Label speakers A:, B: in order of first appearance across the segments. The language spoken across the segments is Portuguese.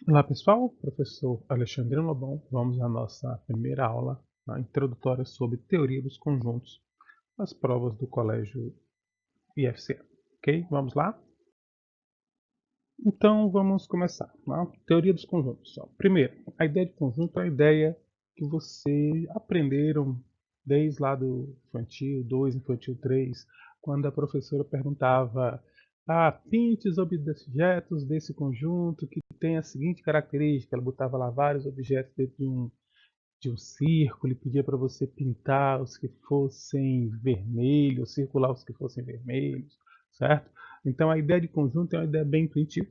A: Olá pessoal, professor Alexandre Lobão. Vamos à nossa primeira aula introdutória sobre teoria dos conjuntos, as provas do colégio IFCE. Ok? Vamos lá? Então vamos começar. Teoria dos conjuntos. Primeiro, a ideia de conjunto é a ideia que vocês aprenderam desde lá do infantil 2, infantil 3, quando a professora perguntava: pinte os objetos desse conjunto que tem a seguinte característica. Ela botava lá vários objetos dentro de um círculo e pedia para você pintar os que fossem vermelhos, circular os que fossem vermelhos, certo? Então a ideia de conjunto é uma ideia bem intuitiva,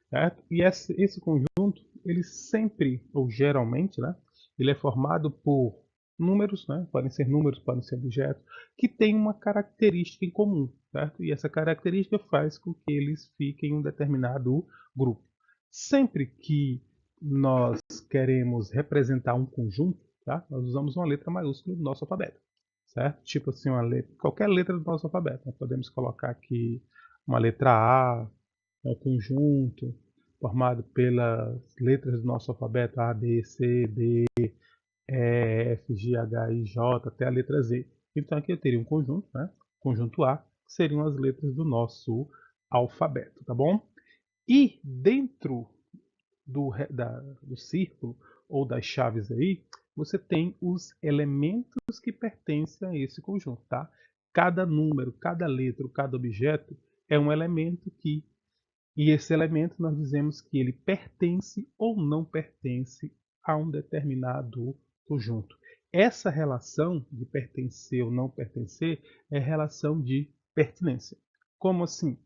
A: certo? E esse conjunto, ele sempre, ou geralmente, ele é formado por números, podem ser números, podem ser objetos, que têm uma característica em comum, certo? E essa característica faz com que eles fiquem em um determinado grupo. Sempre que nós queremos representar um conjunto, tá? Nós usamos uma letra maiúscula do nosso alfabeto, certo? Tipo assim, qualquer letra do nosso alfabeto. Nós podemos colocar aqui uma letra A, um conjunto formado pelas letras do nosso alfabeto A, B, C, D, E, F, G, H, I, J, até a letra Z. Então aqui eu teria um conjunto, Conjunto A, que seriam as letras do nosso alfabeto, tá bom? E dentro do círculo ou das chaves aí, você tem os elementos que pertencem a esse conjunto, tá? Cada número, cada letra, cada objeto é um elemento e esse elemento nós dizemos que ele pertence ou não pertence a um determinado conjunto. Essa relação de pertencer ou não pertencer é relação de pertinência. Como assim?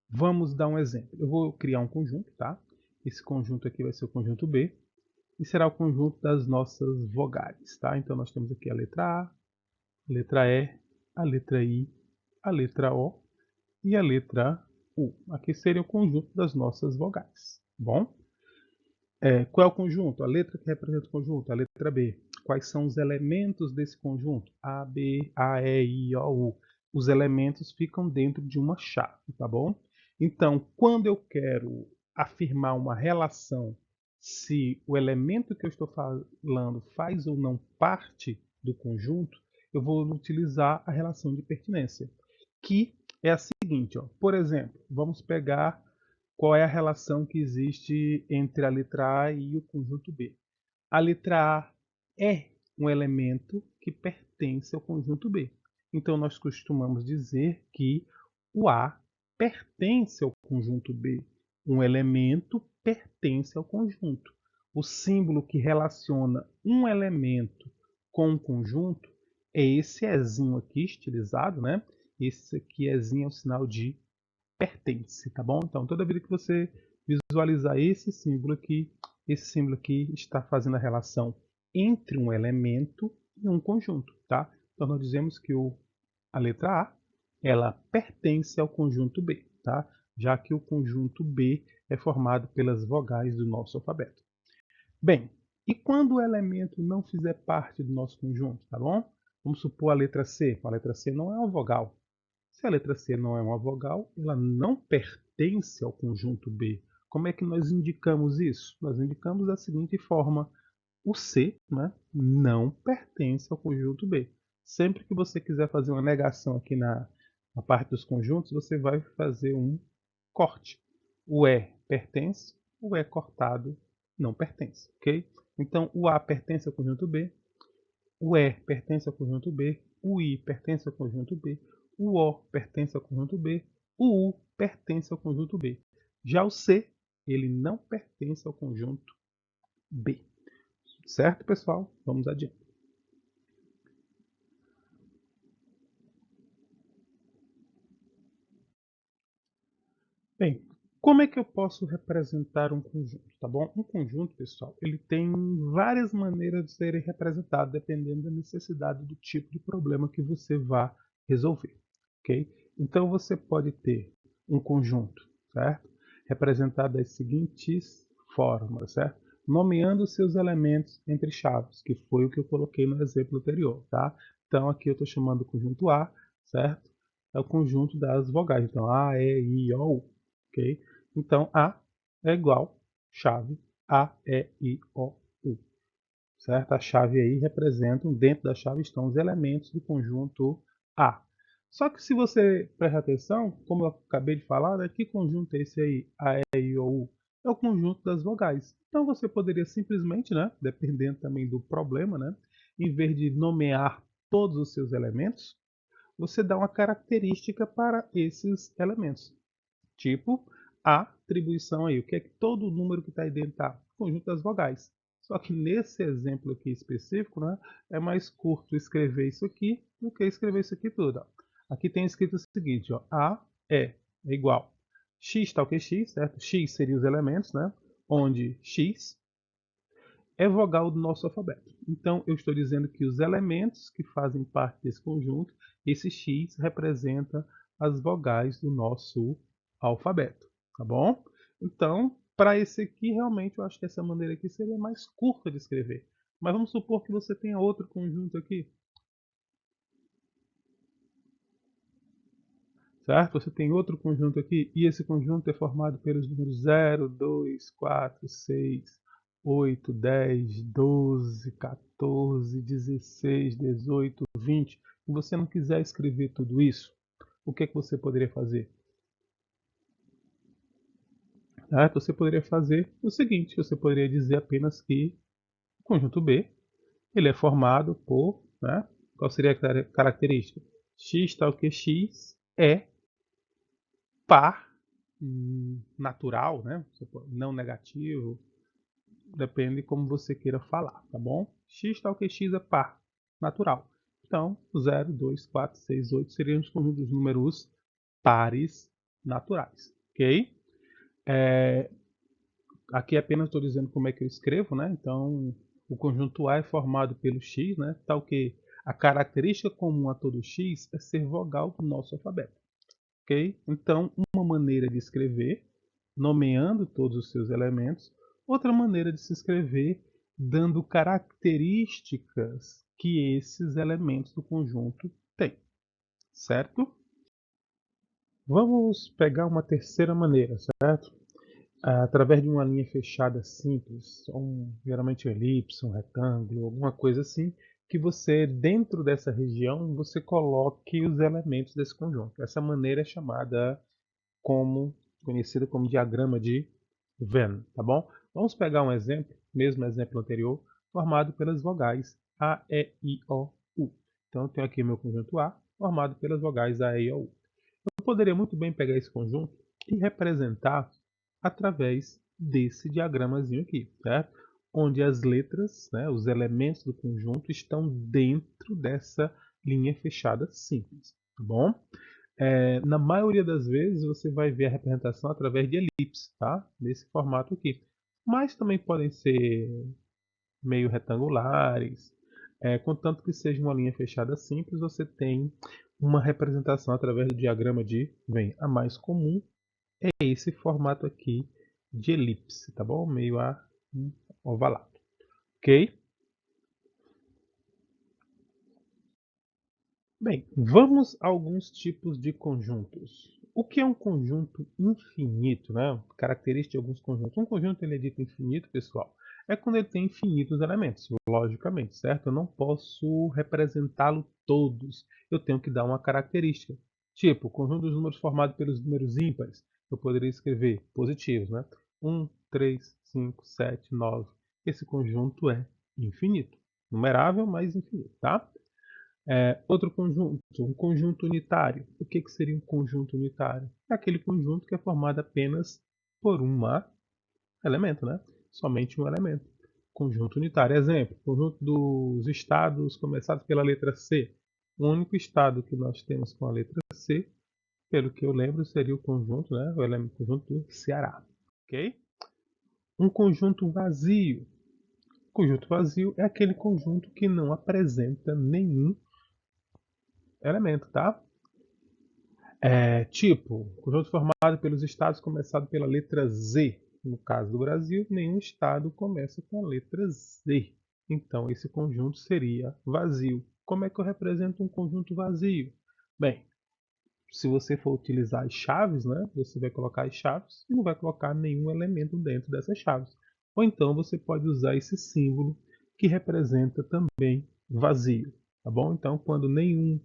A: Vamos dar um exemplo. Eu vou criar um conjunto, tá? Esse conjunto aqui vai ser o conjunto B e será o conjunto das nossas vogais, tá? Então nós temos aqui a letra letra E, a letra I, a letra O e a letra U. Aqui seria o conjunto das nossas vogais. Bom, qual é o conjunto? A letra que representa o conjunto, a letra B. Quais são os elementos desse conjunto? A, B, A, E, I, O, U. Os elementos ficam dentro de uma chave, tá bom? Então, quando eu quero afirmar uma relação, se o elemento que eu estou falando faz ou não parte do conjunto, eu vou utilizar a relação de pertinência, que é a seguinte, ó. Por exemplo, vamos pegar qual é a relação que existe entre a letra A e o conjunto B. A letra A é um elemento que pertence ao conjunto B. Então, nós costumamos dizer que o A pertence ao conjunto B. Um elemento pertence ao conjunto. O símbolo que relaciona um elemento com um conjunto é esse Ezinho aqui, estilizado, né? Esse aqui, Ezinho, é o sinal de pertence, tá bom? Então, toda vez que você visualizar esse símbolo aqui está fazendo a relação entre um elemento e um conjunto, tá? Então, nós dizemos que a letra A, ela pertence ao conjunto B, tá? Já que o conjunto B é formado pelas vogais do nosso alfabeto. Bem, e quando o elemento não fizer parte do nosso conjunto, tá bom? Vamos supor a letra C. A letra C não é uma vogal. Se a letra C não é uma vogal, ela não pertence ao conjunto B. Como é que nós indicamos isso? Nós indicamos da seguinte forma: o C, não pertence ao conjunto B. Sempre que você quiser fazer uma negação aqui na parte dos conjuntos, você vai fazer um corte. O E pertence, o E cortado não pertence, ok? Então, o A pertence ao conjunto B, o E pertence ao conjunto B, o I pertence ao conjunto B, o O pertence ao conjunto B, o U pertence ao conjunto B. Já o C, ele não pertence ao conjunto B. Certo, pessoal? Vamos adiante. Bem, como é que eu posso representar um conjunto, tá bom? Um conjunto, pessoal, ele tem várias maneiras de ser representado, dependendo da necessidade do tipo de problema que você vá resolver, ok? Então, você pode ter um conjunto, certo? Representado das seguintes formas, certo? Nomeando seus elementos entre chaves, que foi o que eu coloquei no exemplo anterior, tá? Então, aqui eu estou chamando o conjunto A, certo? É o conjunto das vogais. Então, A, E, I, O, U. Ok? Então, A é igual chave A, E, I, O, U. Certo? A chave aí representa, dentro da chave estão os elementos do conjunto A. Só que se você prestar atenção, como eu acabei de falar, né, que conjunto é esse aí, A, E, I, O, U? É o conjunto das vogais. Então você poderia simplesmente, né, dependendo também do problema, né, em vez de nomear todos os seus elementos, você dá uma característica para esses elementos. Tipo, a atribuição aí, o que é que todo número que está aí dentro tá? Conjunto das vogais. Só que nesse exemplo aqui específico, né, é mais curto escrever isso aqui do que escrever isso aqui tudo. Ó. Aqui tem escrito o seguinte, ó, é igual. X tal que x, certo? X seria os elementos, né? Onde x é vogal do nosso alfabeto. Então, eu estou dizendo que os elementos que fazem parte desse conjunto, esse x representa as vogais do nosso alfabeto, tá bom? Então, para esse aqui, realmente, eu acho que essa maneira aqui seria mais curta de escrever. Mas vamos supor que você tenha outro conjunto aqui, certo? Você tem outro conjunto aqui, e esse conjunto é formado pelos números 0, 2, 4, 6, 8, 10, 12, 14, 16, 18, 20. Se você não quiser escrever tudo isso, o que é que você poderia fazer? Certo? Você poderia fazer o seguinte, você poderia dizer apenas que o conjunto B ele é formado por, né, qual seria a característica? X tal que x é par natural, né? Não negativo, depende de como você queira falar, tá bom? X tal que x é par natural. Então, 0, 2, 4, 6, 8 seriam os conjuntos dos números pares naturais, ok? Aqui apenas estou dizendo como é que eu escrevo, né? Então, o conjunto A é formado pelo x, né? Tal que a característica comum a todo x é ser vogal do nosso alfabeto. Ok? Então, uma maneira de escrever, nomeando todos os seus elementos. Outra maneira de se escrever, dando características que esses elementos do conjunto têm. Certo? Vamos pegar uma terceira maneira, certo? Através de uma linha fechada simples, geralmente um elipse, um retângulo, alguma coisa assim, que você, dentro dessa região, você coloque os elementos desse conjunto. Essa maneira é chamada como conhecido como diagrama de Venn, tá bom? Vamos pegar um exemplo, mesmo exemplo anterior, formado pelas vogais A, E, I, O, U. Então eu tenho aqui meu conjunto A, formado pelas vogais A, E, I, O, U. Eu poderia muito bem pegar esse conjunto e representar através desse diagramazinho aqui, certo? Onde as letras, né, os elementos do conjunto estão dentro dessa linha fechada simples, tá bom? Na maioria das vezes você vai ver a representação através de elipse, tá? Nesse formato aqui. Mas também podem ser meio retangulares. Contanto que seja uma linha fechada simples, você tem uma representação através do diagrama de Venn. A mais comum é esse formato aqui de elipse, tá bom? Meio ovalado. Ok? Bem, vamos a alguns tipos de conjuntos. O que é um conjunto infinito, né? Característica de alguns conjuntos. Um conjunto ele é dito infinito, pessoal, é quando ele tem infinitos elementos, logicamente, certo? Eu não posso representá-lo todos. Eu tenho que dar uma característica. Tipo, o conjunto dos números formado pelos números ímpares. Eu poderia escrever positivos, né? 1, 3, 5, 7, 9. Esse conjunto é infinito. Numerável, mas infinito, tá? Outro conjunto, um conjunto unitário. O que seria um conjunto unitário? É aquele conjunto que é formado apenas por um elemento, né? Somente um elemento. Conjunto unitário. Exemplo, conjunto dos estados começados pela letra C. O único estado que nós temos com a letra C, pelo que eu lembro, seria o conjunto, né? O elemento conjunto do Ceará. Ok? Um conjunto vazio. Conjunto vazio é aquele conjunto que não apresenta nenhum elemento, tá? Tipo, conjunto formado pelos estados começado pela letra Z. No caso do Brasil, nenhum estado começa com a letra Z. Então, esse conjunto seria vazio. Como é que eu represento um conjunto vazio? Bem, se você for utilizar as chaves, né, você vai colocar as chaves e não vai colocar nenhum elemento dentro dessas chaves. Ou então você pode usar esse símbolo que representa também vazio, tá bom? Então, quando nenhum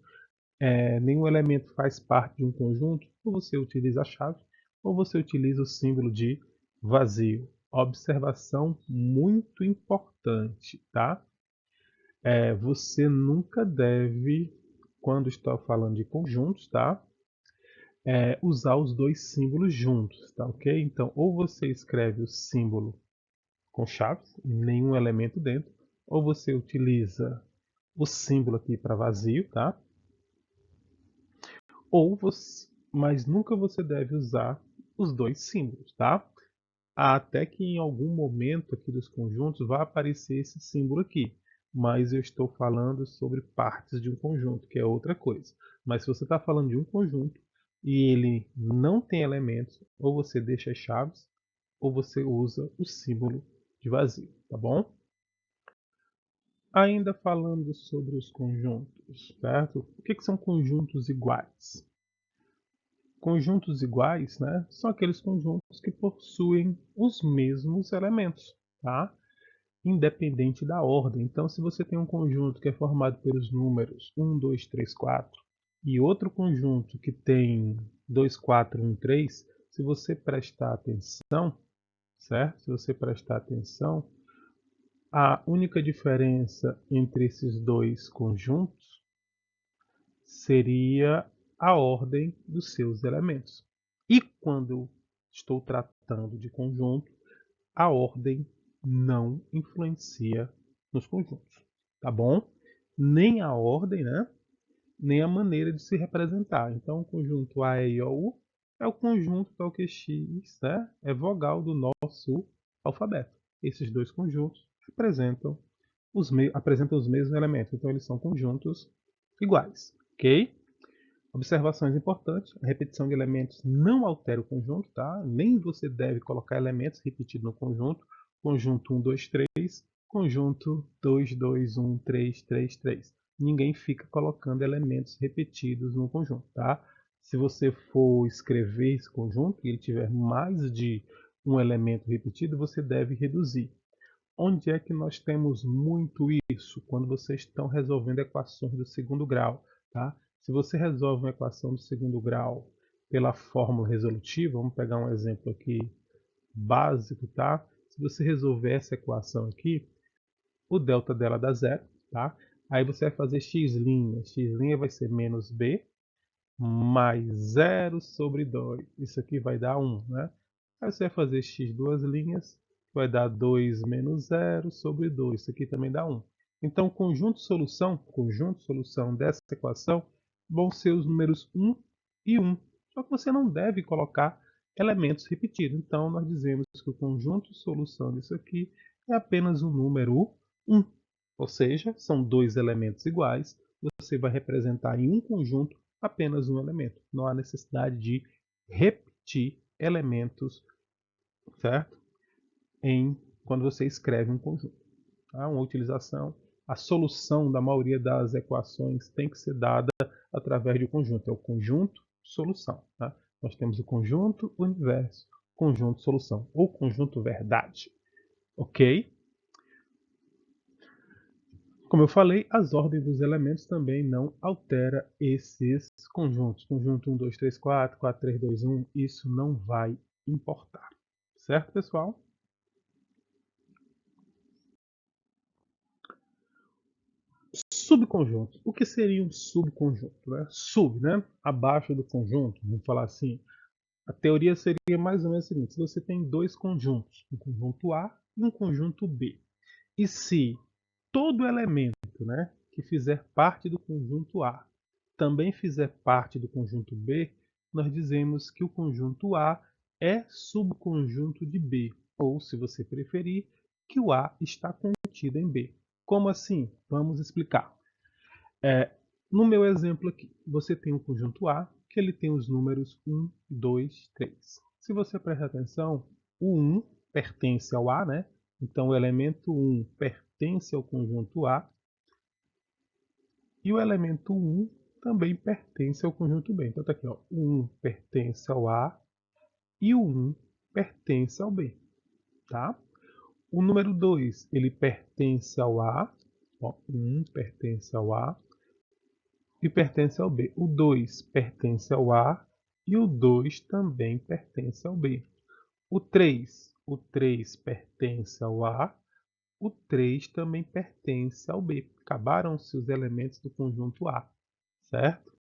A: elemento faz parte de um conjunto, ou você utiliza a chave, ou você utiliza o símbolo de vazio. Observação muito importante, tá? Você nunca deve, quando está falando de conjuntos, tá? Usar os dois símbolos juntos, tá ok? Então, ou você escreve o símbolo com chaves, nenhum elemento dentro, ou você utiliza o símbolo aqui para vazio, tá? Mas nunca você deve usar os dois símbolos, tá? Até que em algum momento aqui dos conjuntos vai aparecer esse símbolo aqui, mas eu estou falando sobre partes de um conjunto, que é outra coisa. Mas se você está falando de um conjunto e ele não tem elementos, ou você deixa as chaves, ou você usa o símbolo de vazio, tá bom? Ainda falando sobre os conjuntos, certo? O que são conjuntos iguais? Conjuntos iguais, né, são aqueles conjuntos que possuem os mesmos elementos, tá? Independente da ordem. Então, se você tem um conjunto que é formado pelos números 1, 2, 3, 4 e outro conjunto que tem 2, 4, 1, 3, se você prestar atenção, certo? Se você prestar atenção, a única diferença entre esses dois conjuntos seria a ordem dos seus elementos. E quando eu estou tratando de conjunto, a ordem não influencia nos conjuntos, tá bom? Nem a ordem, né? Nem a maneira de se representar. Então, o conjunto A, E, I, O, U é o conjunto tal que X, né? É vogal do nosso alfabeto. Esses dois conjuntos apresentam os mesmos elementos, então eles são conjuntos iguais, ok? Observações importantes: a repetição de elementos não altera o conjunto, tá? Nem você deve colocar elementos repetidos no conjunto. Conjunto 1, 2, 3, conjunto 2, 2, 1, 3, 3, 3. Ninguém fica colocando elementos repetidos no conjunto, tá? Se você for escrever esse conjunto e ele tiver mais de um elemento repetido, você deve reduzir. Onde é que nós temos muito isso? Quando vocês estão resolvendo equações do segundo grau, tá? Se você resolve uma equação do segundo grau pela fórmula resolutiva, vamos pegar um exemplo aqui básico, tá? Se você resolver essa equação aqui, o delta dela dá zero, tá? Aí você vai fazer x', x' vai ser menos b, mais 0 sobre 2. Isso aqui vai dar 1, né? Aí você vai fazer x duas linhas, vai dar 2 menos 0 sobre 2. Isso aqui também dá 1. Então, o conjunto solução dessa equação vão ser os números 1 e 1. Só que você não deve colocar elementos repetidos. Então, nós dizemos que o conjunto solução disso aqui é apenas o número 1. Ou seja, são dois elementos iguais. Você vai representar em um conjunto apenas um elemento. Não há necessidade de repetir elementos, certo? Quando você escreve um conjunto. Tá? Uma utilização, a solução da maioria das equações tem que ser dada através de um conjunto. É o conjunto solução. Tá? Nós temos o conjunto universo, conjunto solução ou conjunto verdade. Ok? Como eu falei, as ordens dos elementos também não altera esses conjuntos. Conjunto 1, 2, 3, 4, 4, 3, 2, 1, isso não vai importar. Certo, pessoal? Subconjuntos. O que seria um subconjunto? Né? Sub, né? Abaixo do conjunto, vamos falar assim. A teoria seria mais ou menos a seguinte: se você tem dois conjuntos, um conjunto A e um conjunto B, e se todo elemento, né, que fizer parte do conjunto A também fizer parte do conjunto B, nós dizemos que o conjunto A é subconjunto de B, ou, se você preferir, que o A está contido em B. Como assim? Vamos explicar. No meu exemplo aqui, você tem o conjunto A, que ele tem os números 1, 2, 3. Se você prestar atenção, o 1 pertence ao A, né? Então o elemento 1 pertence ao conjunto A, e o elemento 1 também pertence ao conjunto B. Então está aqui, ó, o 1 pertence ao A e o 1 pertence ao B. Tá? O número 2, ele pertence ao A. Ó, 1 pertence ao A e pertence ao B. O 2 pertence ao A e o 2 também pertence ao B. O 3 pertence ao A, o 3 também pertence ao B. Acabaram-se os elementos do conjunto A, certo?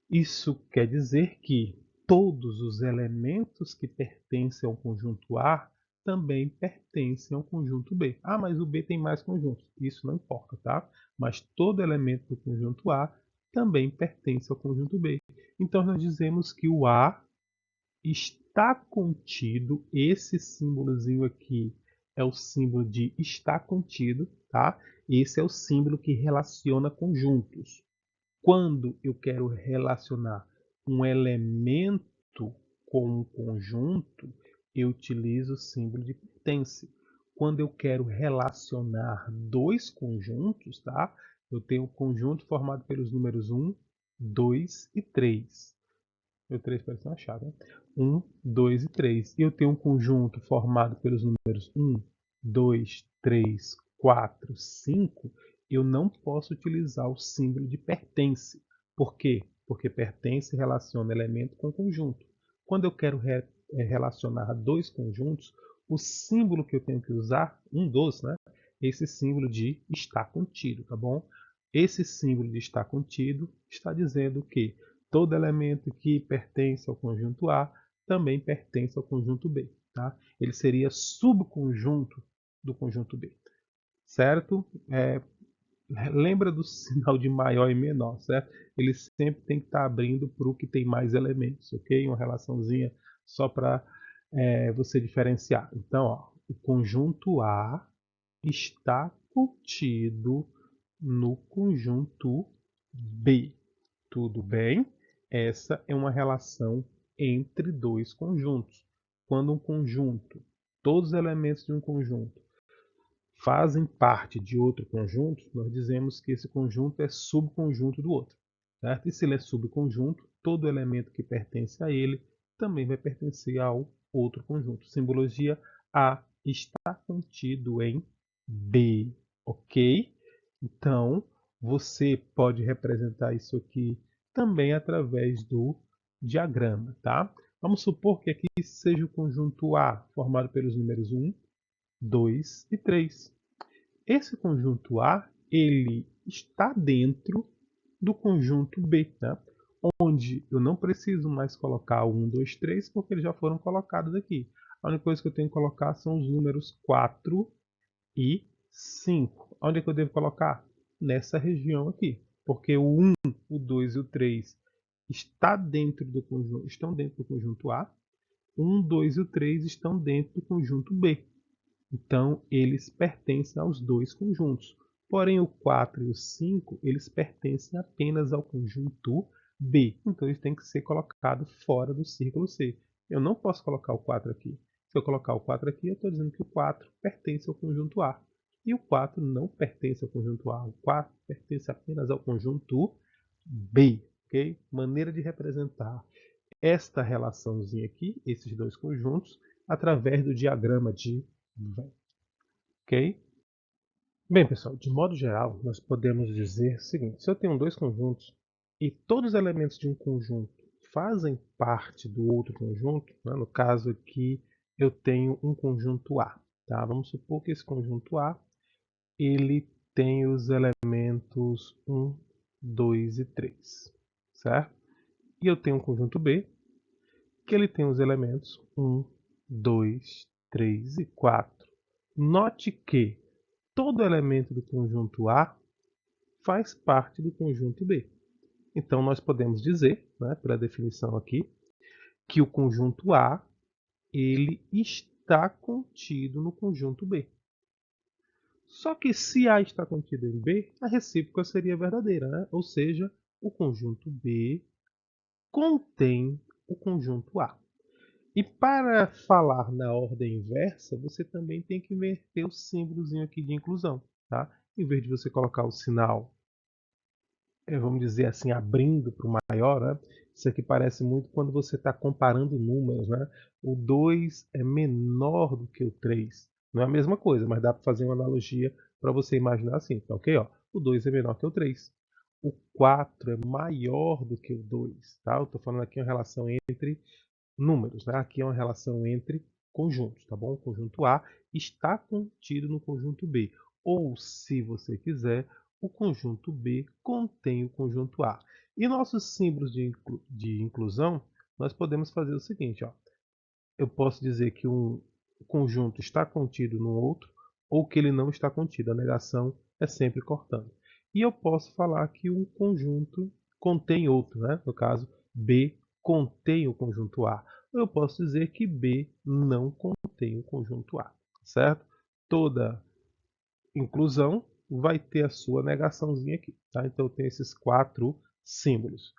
A: Isso quer dizer que todos os elementos que pertencem ao conjunto A também pertencem ao conjunto B. Ah, mas o B tem mais conjuntos. Isso não importa, tá? Mas todo elemento do conjunto A também pertence ao conjunto B. Então, nós dizemos que o A está contido, esse símbolozinho aqui é o símbolo de está contido, tá? Esse é o símbolo que relaciona conjuntos. Quando eu quero relacionar um elemento com um conjunto, eu utilizo o símbolo de pertence. Quando eu quero relacionar dois conjuntos, tá? Eu tenho um conjunto formado pelos números 1, 2 e 3. O 3 parece uma chave, né? 1, 2 e 3. E eu tenho um conjunto formado pelos números 1, 2, 3, 4, 5. Eu não posso utilizar o símbolo de pertence. Por quê? Porque pertence relaciona elemento com conjunto. Quando eu quero relacionar dois conjuntos, o símbolo que eu tenho que usar, um dos, né? Esse símbolo de está contido, tá bom? Esse símbolo de está contido está dizendo que todo elemento que pertence ao conjunto A também pertence ao conjunto B. Tá? Ele seria subconjunto do conjunto B. Certo? Lembra do sinal de maior e menor, certo? Ele sempre tem que estar abrindo para o que tem mais elementos, ok? Uma relaçãozinha só para você diferenciar. Então, ó, o conjunto A está contido no conjunto B. Tudo bem? Essa é uma relação entre dois conjuntos. Quando um conjunto, todos os elementos de um conjunto, fazem parte de outro conjunto, nós dizemos que esse conjunto é subconjunto do outro. Certo? E se ele é subconjunto, todo elemento que pertence a ele também vai pertencer ao outro conjunto. Simbologia: A está contido em B. Ok? Então, você pode representar isso aqui também através do diagrama. Tá? Vamos supor que aqui seja o conjunto A, formado pelos números 1, 2 e 3. Esse conjunto A, ele está dentro do conjunto B, né? Onde eu não preciso mais colocar o 1, 2, 3, porque eles já foram colocados aqui. A única coisa que eu tenho que colocar são os números 4 e 5. Onde é que eu devo colocar? Nessa região aqui. Porque o 1, o 2 e o 3 estão dentro do conjunto A. O 1, 2 e o 3 estão dentro do conjunto B. Então, eles pertencem aos dois conjuntos. Porém, o 4 e o 5, eles pertencem apenas ao conjunto B. Então, eles têm que ser colocados fora do círculo C. Eu não posso colocar o 4 aqui. Se eu colocar o 4 aqui, eu estou dizendo que o 4 pertence ao conjunto A. E o 4 não pertence ao conjunto A. O 4 pertence apenas ao conjunto B. Okay? Maneira de representar esta relaçãozinha aqui, esses dois conjuntos, através do diagrama de Venn. Ok? Bem, pessoal, de modo geral, nós podemos dizer o seguinte: se eu tenho dois conjuntos e todos os elementos de um conjunto fazem parte do outro conjunto, né? No caso aqui eu tenho um conjunto A. Tá? Vamos supor que esse conjunto A ele tem os elementos 1, 2 e 3. Certo? E eu tenho um conjunto B que ele tem os elementos 1, 2, 3 e 4. Note que todo elemento do conjunto A faz parte do conjunto B. Então, nós podemos dizer, né, pela definição aqui, que o conjunto A ele está contido no conjunto B. Só que se A está contido em B, a recíproca seria verdadeira, né? Ou seja, o conjunto B contém o conjunto A. E para falar na ordem inversa, você também tem que inverter o símbolozinho aqui de inclusão. Tá? Em vez de você colocar o sinal, vamos dizer assim, abrindo para o maior, né? Isso aqui parece muito quando você está comparando números. Né? O 2 é menor do que o 3. Não é a mesma coisa, mas dá para fazer uma analogia para você imaginar assim, tá ok? Ó, o 2 é menor que o 3. O 4 é maior do que o 2, tá? Eu estou falando aqui uma relação entre números, né? Aqui é uma relação entre conjuntos, tá bom? O conjunto A está contido no conjunto B. Ou, se você quiser, o conjunto B contém o conjunto A. E nossos símbolos de inclusão, nós podemos fazer o seguinte, ó. Eu posso dizer que um conjunto está contido no outro ou que ele não está contido. A negação é sempre cortando. E eu posso falar que um conjunto contém outro, né? No caso, B contém o conjunto A. Ou eu posso dizer que B não contém o conjunto A, certo? Toda inclusão vai ter a sua negaçãozinha aqui, tá? Então tem esses 4 símbolos.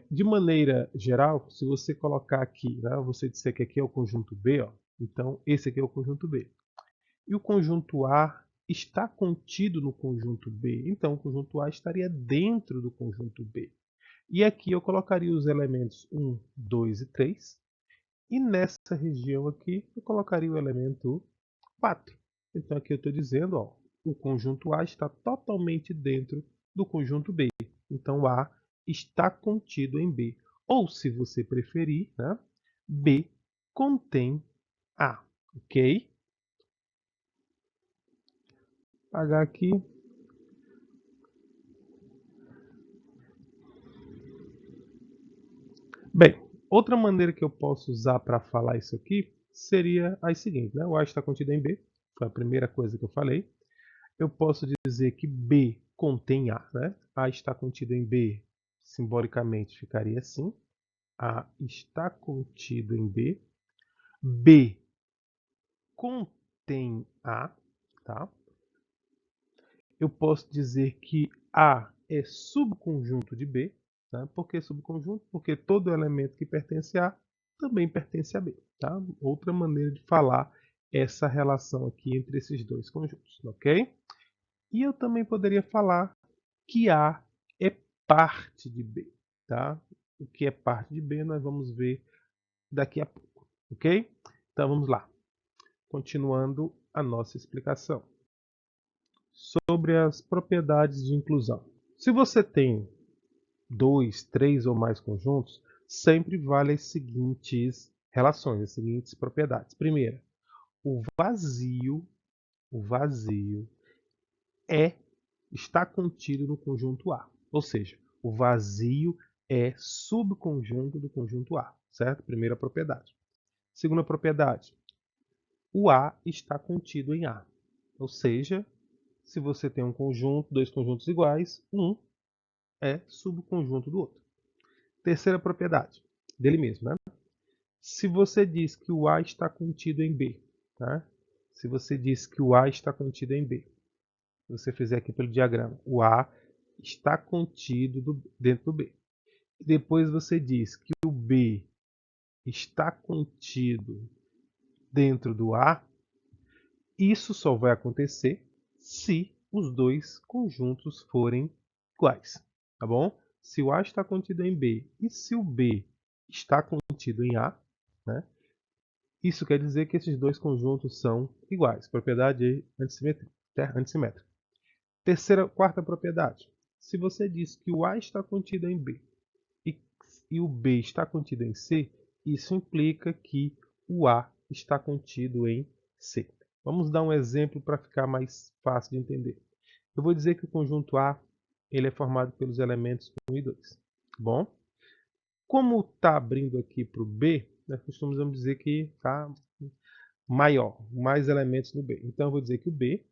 A: De maneira geral, se você colocar aqui, né, você disser que aqui é o conjunto B, ó, então esse aqui é o conjunto B. E o conjunto A está contido no conjunto B, então o conjunto A estaria dentro do conjunto B. E aqui eu colocaria os elementos 1, 2 e 3. E nessa região aqui eu colocaria o elemento 4. Então aqui eu estou dizendo, ó, o conjunto A está totalmente dentro do conjunto B. Então A está contido em B. Ou, se você preferir, né, B contém A. Ok? Vou apagar aqui. Bem, outra maneira que eu posso usar para falar isso aqui seria a seguinte, né? O A está contido em B, foi a primeira coisa que eu falei. Eu posso dizer que B contém A, né? A está contido em B, simbolicamente ficaria assim. A está contido em B. B contém A, tá? Eu posso dizer que A é subconjunto de B. Tá? Por que subconjunto? Porque todo elemento que pertence a A também pertence a B. Tá? Outra maneira de falar essa relação aqui entre esses dois conjuntos, ok? E eu também poderia falar que A é parte de B. Tá? O que é parte de B nós vamos ver daqui a pouco, ok? Então vamos lá, continuando a nossa explicação sobre as propriedades de inclusão. Se você tem 2, 3 ou mais conjuntos, sempre vale as seguintes relações, as seguintes propriedades. Primeira, o vazio está contido no conjunto A. Ou seja, o vazio é subconjunto do conjunto A, certo? Primeira propriedade. Segunda propriedade, o A está contido em A. Ou seja, se você tem um conjunto, dois conjuntos iguais, um é subconjunto do outro. Terceira propriedade, dele mesmo, né? Se você diz que o A está contido em B, tá? Se você diz que o A está contido em B, se você fizer aqui pelo diagrama, o A está contido dentro do B. Depois você diz que o B está contido dentro do A, isso só vai acontecer se os dois conjuntos forem iguais, tá bom? Se o A está contido em B e se o B está contido em A, né? Isso quer dizer que esses dois conjuntos são iguais. Propriedade antissimétrica. Quarta propriedade. Se você diz que o A está contido em B e, e o B está contido em C, isso implica que o A está contido em C. Vamos dar um exemplo para ficar mais fácil de entender. Eu vou dizer que o conjunto A ele é formado pelos elementos 1 e 2. Bom, como está abrindo aqui para o B, nós costumamos dizer que está maior, mais elementos no B. Então eu vou dizer que o B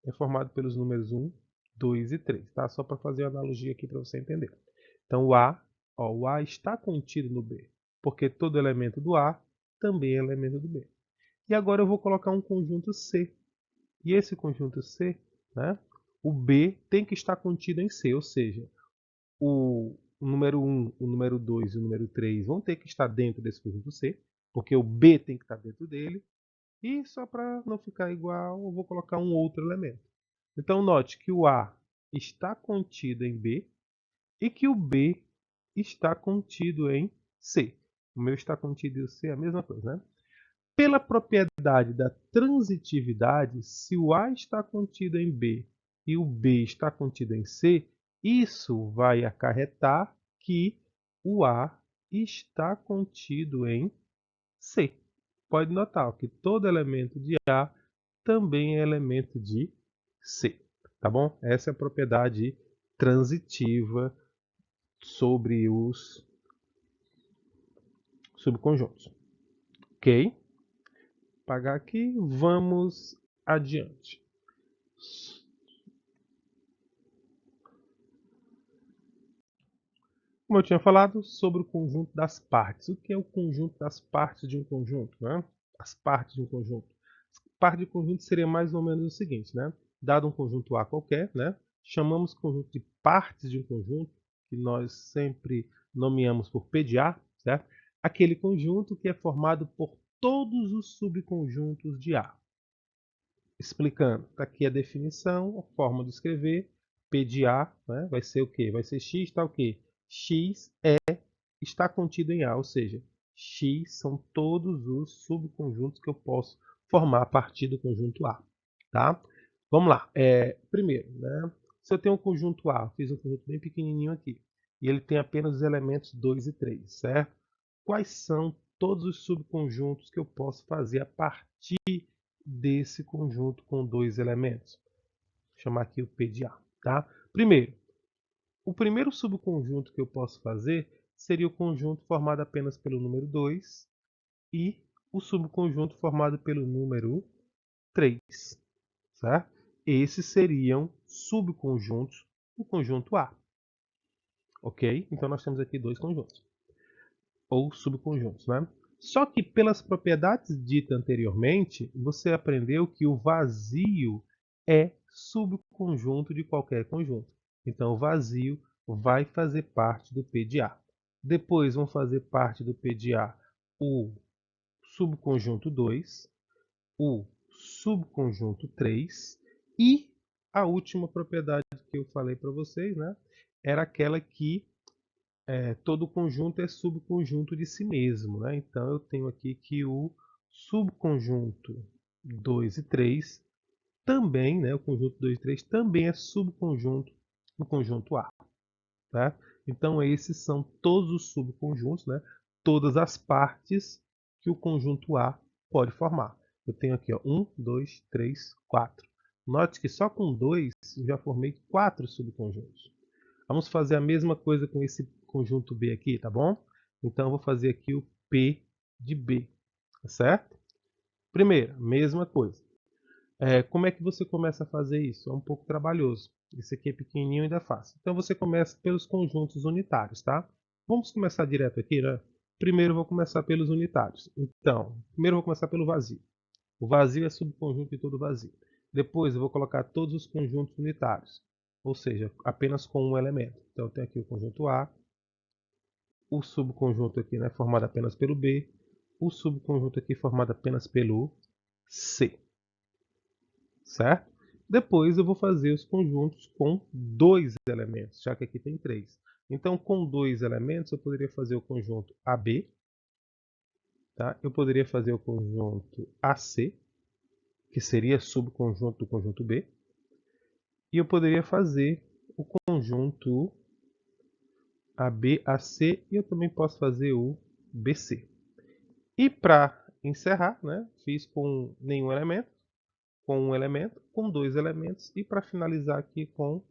A: é formado pelos números 1, 2 e 3, tá? Só para fazer uma analogia aqui para você entender. Então o A está contido no B, porque todo elemento do A também é elemento do B. E agora eu vou colocar um conjunto C. E esse conjunto C, né, o B tem que estar contido em C, ou seja, o número 1, o número 2 e o número 3 vão ter que estar dentro desse conjunto C, porque o B tem que estar dentro dele. E só para não ficar igual, eu vou colocar um outro elemento. Então note que o A está contido em B e que o B está contido em C. O meu está contido em C é a mesma coisa, né? Pela propriedade da transitividade, se o A está contido em B e o B está contido em C, isso vai acarretar que o A está contido em C. Pode notar que todo elemento de A também é elemento de C, tá bom? Essa é a propriedade transitiva sobre os subconjuntos. Ok? Apagar aqui, vamos adiante. Como eu tinha falado sobre o conjunto das partes. O que é o conjunto das partes de um conjunto? Né? As partes de um conjunto. Parte de conjunto seria mais ou menos o seguinte, né? Dado um conjunto A qualquer, né? Chamamos o conjunto de partes de um conjunto, que nós sempre nomeamos por P de A, certo? Aquele conjunto que é formado por todos os subconjuntos de A. Explicando, está aqui a definição, a forma de escrever, P de A, né? Vai ser o quê? Vai ser X, está o quê? X está contido em A, ou seja, X são todos os subconjuntos que eu posso formar a partir do conjunto A. Tá? Vamos lá. Primeiro, né? Se eu tenho um conjunto A, fiz um conjunto bem pequenininho aqui, e ele tem apenas os elementos 2 e 3, certo? Quais são todos os subconjuntos que eu posso fazer a partir desse conjunto com dois elementos? Vou chamar aqui o P de A. Tá? Primeiro, o primeiro subconjunto que eu posso fazer seria o conjunto formado apenas pelo número 2 e o subconjunto formado pelo número 3. Certo? Esses seriam subconjuntos do conjunto A. Ok? Então nós temos aqui dois conjuntos, ou subconjuntos. Né? Só que pelas propriedades ditas anteriormente, você aprendeu que o vazio é subconjunto de qualquer conjunto. Então o vazio vai fazer parte do P de A. Depois vão fazer parte do P de A o subconjunto 2, o subconjunto 3 e a última propriedade que eu falei para vocês, né, era aquela que todo conjunto é subconjunto de si mesmo. Né? Então eu tenho aqui que o subconjunto 2 e 3 também, né, o conjunto 2 e 3 também é subconjunto do conjunto A. Tá? Então esses são todos os subconjuntos, né, todas as partes que o conjunto A pode formar. Eu tenho aqui 1, 2, 3, 4. Note que só com 2 eu já formei 4 subconjuntos. Vamos fazer a mesma coisa com esse conjunto B aqui, tá bom? Então eu vou fazer aqui o P de B, tá certo? Primeiro, mesma coisa. Como é que você começa a fazer isso? É um pouco trabalhoso. Esse aqui é pequenininho e ainda é fácil. Então você começa pelos conjuntos unitários, tá? Vamos começar direto aqui, né? Primeiro eu vou começar pelos unitários. Então, primeiro eu vou começar pelo vazio. O vazio é subconjunto de todo vazio. Depois eu vou colocar todos os conjuntos unitários, ou seja, apenas com um elemento. Então eu tenho aqui o conjunto A, o subconjunto aqui, né, formado apenas pelo B, o subconjunto aqui formado apenas pelo C. Certo? Depois eu vou fazer os conjuntos com dois elementos, já que aqui tem três. Então, com dois elementos, eu poderia fazer o conjunto AB, tá? Eu poderia fazer o conjunto AC, que seria subconjunto do conjunto B, e eu poderia fazer o conjunto AB, AC, e eu também posso fazer o BC. E para encerrar, né, fiz com nenhum elemento, com um elemento, com dois elementos, e para finalizar aqui com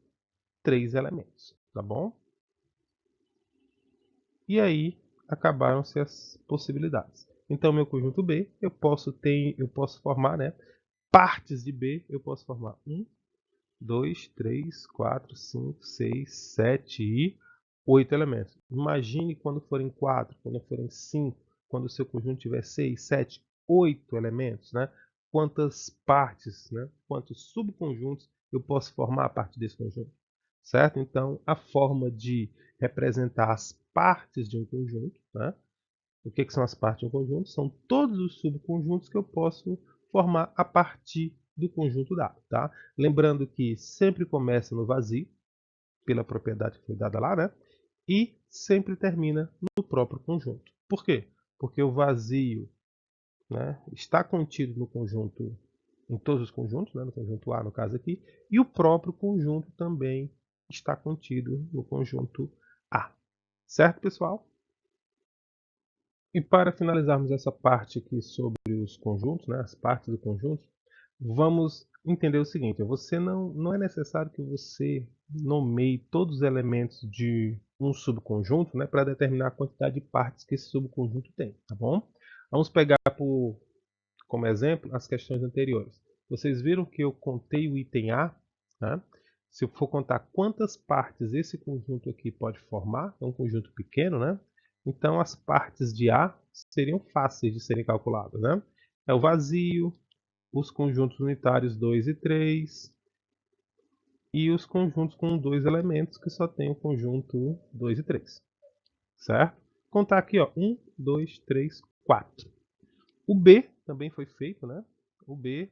A: três elementos, tá bom? E aí acabaram-se as possibilidades. Então, meu conjunto B, eu posso formar, né, partes de B, eu posso formar 1, 2, 3, 4, 5, 6, 7 e 8 elementos. Imagine quando forem 4, quando forem 5, quando o seu conjunto tiver 6, 7, 8 elementos, né? Quantas partes, né? Quantos subconjuntos eu posso formar a partir desse conjunto, certo? Então, a forma de representar as partes de um conjunto, né? O que são as partes de um conjunto? São todos os subconjuntos que eu posso formar a partir do conjunto dado. Tá? Lembrando que sempre começa no vazio, pela propriedade que foi dada lá, né? E sempre termina no próprio conjunto. Por quê? Porque o vazio né, está contido no conjunto, em todos os conjuntos, né, no conjunto A no caso aqui, e o próprio conjunto também está contido no conjunto A. Certo, pessoal? E para finalizarmos essa parte aqui sobre os conjuntos, né, as partes do conjunto, vamos entender o seguinte: você não é necessário que você nomeie todos os elementos de um subconjunto, né, para determinar a quantidade de partes que esse subconjunto tem, tá bom? Vamos pegar como exemplo as questões anteriores. Vocês viram que eu contei o item A, né? Se eu for contar quantas partes esse conjunto aqui pode formar, é um conjunto pequeno, né? Então as partes de A seriam fáceis de serem calculadas, né? É o vazio, os conjuntos unitários 2 e 3 e os conjuntos com dois elementos que só tem o conjunto 2 e 3, certo? Contar aqui, ó, 1, 2, 3, 4. O B também foi feito, né? O B,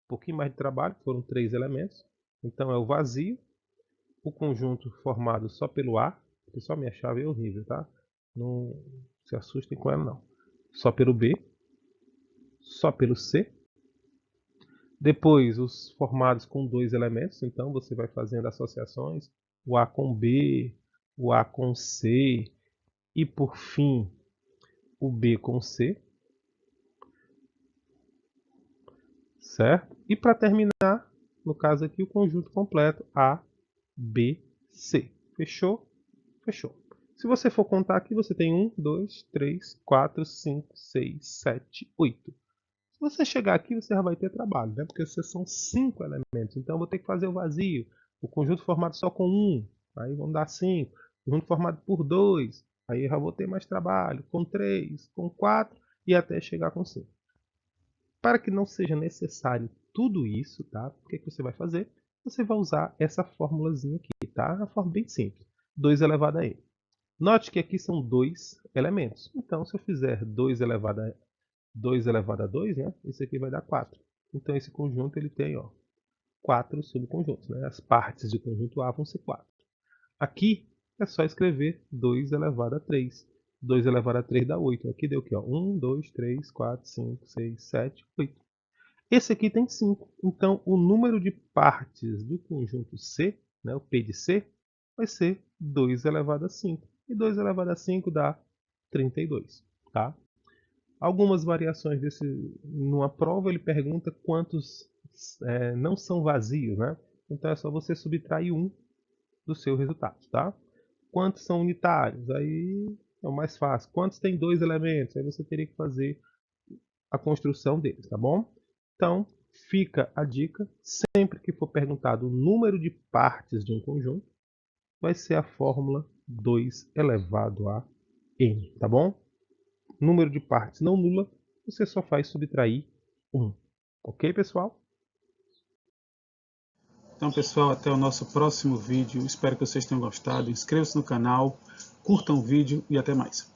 A: um pouquinho mais de trabalho, foram 3 elementos. Então é o vazio, o conjunto formado só pelo A. Pessoal, minha chave é horrível, tá? Não se assustem com ela, não. Só pelo B, só pelo C. Depois, os formados com dois elementos. Então, você vai fazendo associações. O A com B, o A com C. E, por fim, o B com C. Certo? E, para terminar, no caso aqui, o conjunto completo A, B, C. Fechou? Fechou. Se você for contar aqui, você tem 1, 2, 3, 4, 5, 6, 7, 8. Se você chegar aqui, você já vai ter trabalho, né? Porque esses são 5 elementos. Então, eu vou ter que fazer o vazio. O conjunto formado só com 1. Aí vão dar 5. O conjunto formado por 2. Aí eu já vou ter mais trabalho. Com 3, com 4 e até chegar com 5. Para que não seja necessário tudo isso, tá? O que você vai fazer? Você vai usar essa fórmulazinha aqui, tá? Uma forma bem simples. 2 elevado a n. Note que aqui são 2 elementos. Então, se eu fizer 2 elevado a 2, né? Isso aqui vai dar 4. Então, esse conjunto ele tem, ó, 4 subconjuntos, né? As partes do conjunto A vão ser 4. Aqui é só escrever 2 elevado a 3. 2 elevado a 3 dá 8. Aqui deu o quê? 1, 2, 3, 4, 5, 6, 7, 8. Esse aqui tem 5. Então, o número de partes do conjunto C, né, o P de C, vai ser 2 elevado a 5. E 2 elevado a 5 dá 32. Tá? Algumas variações desse, numa prova ele pergunta quantos não são vazios, né? Então é só você subtrair um do seu resultado, tá? Quantos são unitários? Aí é o mais fácil. Quantos tem dois elementos? Aí você teria que fazer a construção deles, tá bom? Então fica a dica, sempre que for perguntado o número de partes de um conjunto, vai ser a fórmula 2 elevado a n, tá bom? Número de partes não nula, você só faz subtrair 1. Ok, pessoal?
B: Então, pessoal, até o nosso próximo vídeo. Espero que vocês tenham gostado. Inscrevam-se no canal, curtam o vídeo e até mais.